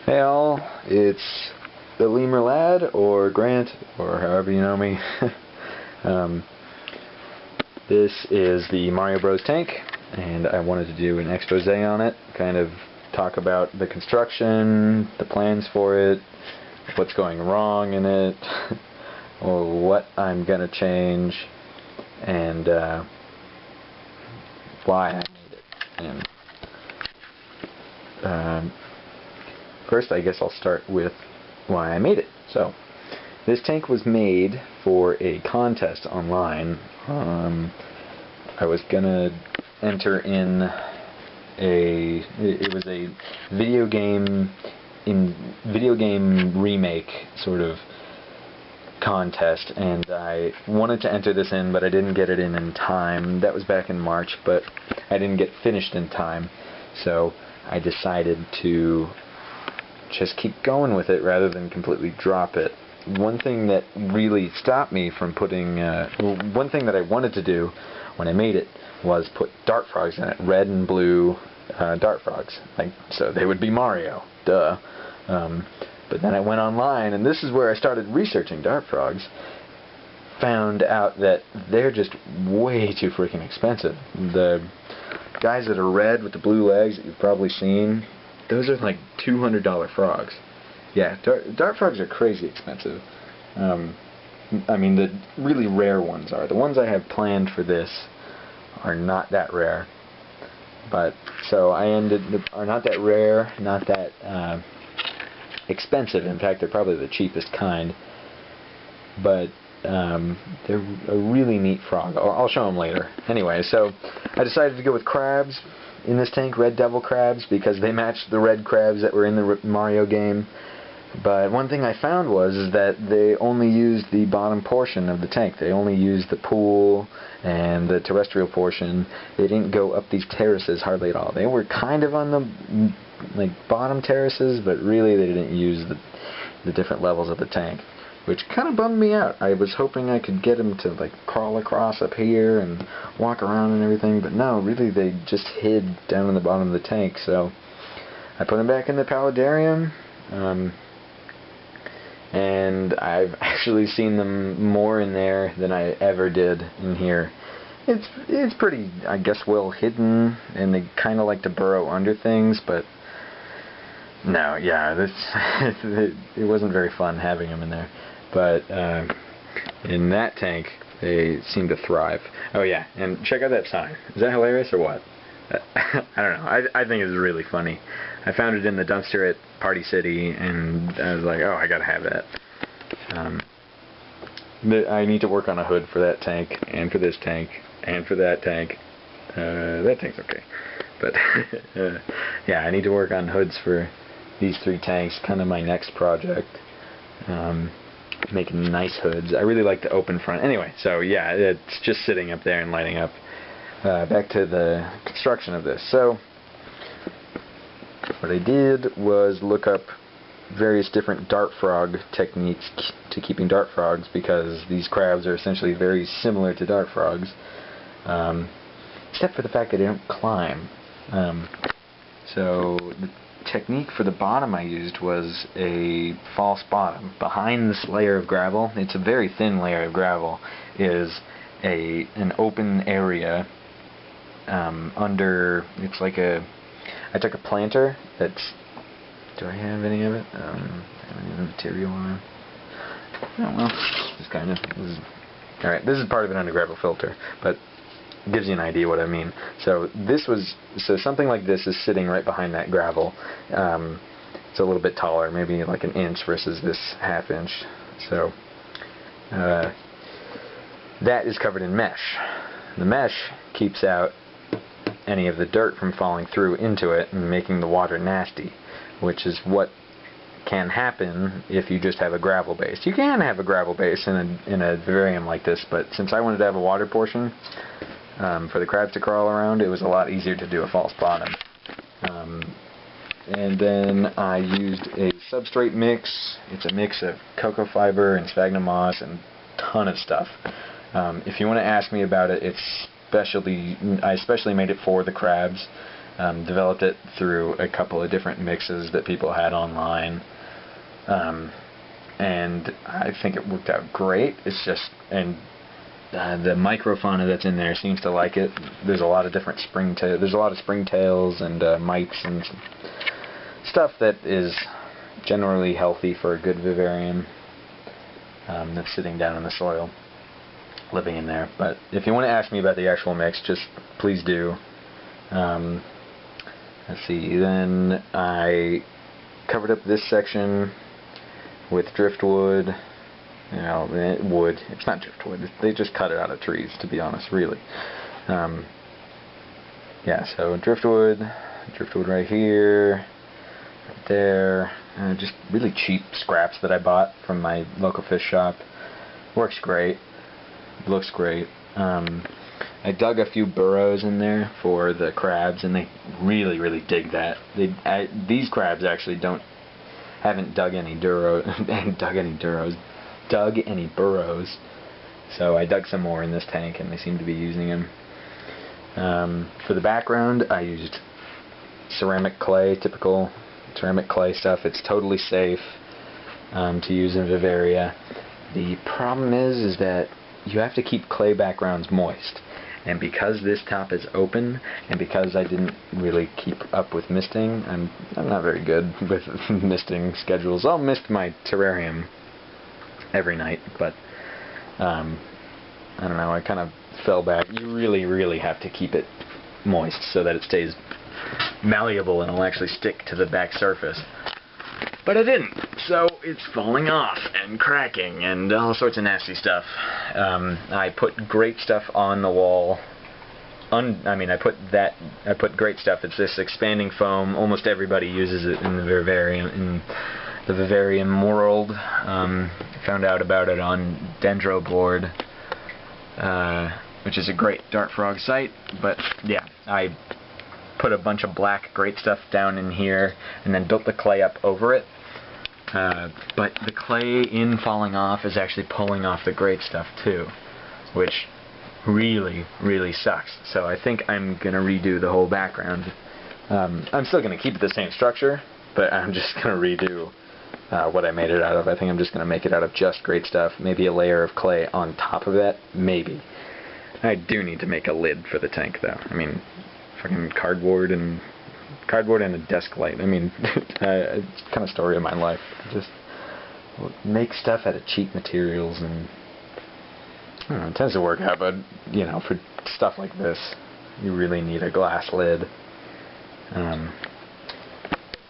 Hey all, it's the Lemur Lad, or Grant, or however you know me. This is the Mario Bros. Tank, and I wanted to do an expose on it, kind of talk about the construction, the plans for it, what's going wrong in it, or what I'm going to change, and why I made it. And first, I guess I'll start with why I made it. So, this tank was made for a contest online. I was gonna enter in it was a video game remake sort of contest, and I wanted to enter this in, but I didn't get it in time. That was back in March, but I didn't get finished in time, so I decided to just keep going with it rather than completely drop it. One thing that really stopped me from putting, one thing that I wanted to do when I made it was put dart frogs in it, red and blue dart frogs, like, so they would be Mario, duh. But then I went online, and this is where I started researching dart frogs. Found out that they're just way too freaking expensive. The guys that are red with the blue legs that you've probably seen, those are like $200 frogs. Yeah, dart frogs are crazy expensive. I mean, the really rare ones are. The ones I have planned for this are not that rare. But, so are not that rare, not that expensive. In fact, they're probably the cheapest kind. But they're a really neat frog. I'll show them later. Anyway, so I decided to go with crabs in this tank, red devil crabs, because they matched the red crabs that were in the Mario game. But one thing I found was that they only used the bottom portion of the tank. They only used the pool and the terrestrial portion. They didn't go up these terraces hardly at all. They were kind of on the bottom terraces, but really they didn't use the different levels of the tank, which kind of bummed me out. I was hoping I could get them to like crawl across up here and walk around and everything, but no, really they just hid down in the bottom of the tank. So I put them back in the paludarium, and I've actually seen them more in there than I ever did in here. It's pretty, I guess, well hidden, and they kind of like to burrow under things, but no, yeah, it wasn't very fun having them in there. But in that tank, they seem to thrive. Oh yeah, and check out that sign. Is that hilarious or what? I don't know. I think it's really funny. I found it in the dumpster at Party City, and I was like, oh, I gotta have that. I need to work on a hood for that tank, and for this tank, and for that tank. That tank's okay. But, yeah, I need to work on hoods for these three tanks, kind of my next project. Making nice hoods. I really like the open front. Anyway, so yeah, it's just sitting up there and lighting up. Back to the construction of this. So, what I did was look up various different dart frog techniques to keeping dart frogs, because these crabs are essentially very similar to dart frogs, except for the fact that they don't climb. So the technique for the bottom I used was a false bottom. Behind this layer of gravel, it's a very thin layer of gravel, is an open area under, it's like I took a planter that's, do I have any of it? I have any of the material on it? Oh well, just kind of, alright, this is part of an under gravel filter, but it gives you an idea what I mean. So something like this is sitting right behind that gravel. It's a little bit taller, maybe like an inch versus this half inch. So that is covered in mesh. The mesh keeps out any of the dirt from falling through into it and making the water nasty, which is what can happen if you just have a gravel base. You can have a gravel base in a vivarium like this, but since I wanted to have a water portion for the crabs to crawl around, it was a lot easier to do a false bottom. And then I used a substrate mix. It's a mix of cocoa fiber and sphagnum moss and a ton of stuff. If you want to ask me about it, I especially made it for the crabs. Developed it through a couple of different mixes that people had online. And I think it worked out great. It's just, and the microfauna that's in there seems to like it. There's a lot of different there's a lot of springtails and mites and stuff that is generally healthy for a good vivarium that's sitting down in the soil, living in there. But if you want to ask me about the actual mix, just please do. Let's see, then I covered up this section with driftwood. You know, wood. It's not driftwood. They just cut it out of trees, to be honest, really. Yeah, so driftwood right here, right there. Just really cheap scraps that I bought from my local fish shop. Works great. Looks great. I dug a few burrows in there for the crabs, and they really, really dig that. These crabs actually haven't dug any burrows. So I dug some more in this tank, and they seem to be using them. For the background, I used ceramic clay, typical ceramic clay stuff. It's totally safe to use in Vivaria. The problem is that you have to keep clay backgrounds moist. And because this top is open, and because I didn't really keep up with misting, I'm not very good with misting schedules. I'll mist my terrarium every night, but I don't know, I kind of fell back. You really, really have to keep it moist so that it stays malleable and will actually stick to the back surface. But I didn't, so it's falling off and cracking and all sorts of nasty stuff. I put great stuff on the wall. I put great stuff. It's this expanding foam. Almost everybody uses it in the vivarium world. Found out about it on Dendroboard, which is a great dart frog site. But yeah, I put a bunch of black great stuff down in here and then built the clay up over it. But the clay in falling off is actually pulling off the great stuff too, which really, really sucks. So I think I'm going to redo the whole background. I'm still going to keep it the same structure, but I'm just going to redo what I made it out of. I think I'm just going to make it out of just great stuff, maybe a layer of clay on top of that, maybe. I do need to make a lid for the tank though. I mean, fucking cardboard and a desk light. I mean, it's kind of story of my life. Just make stuff out of cheap materials, and I don't know, it tends to work out, but you know, for stuff like this, you really need a glass lid.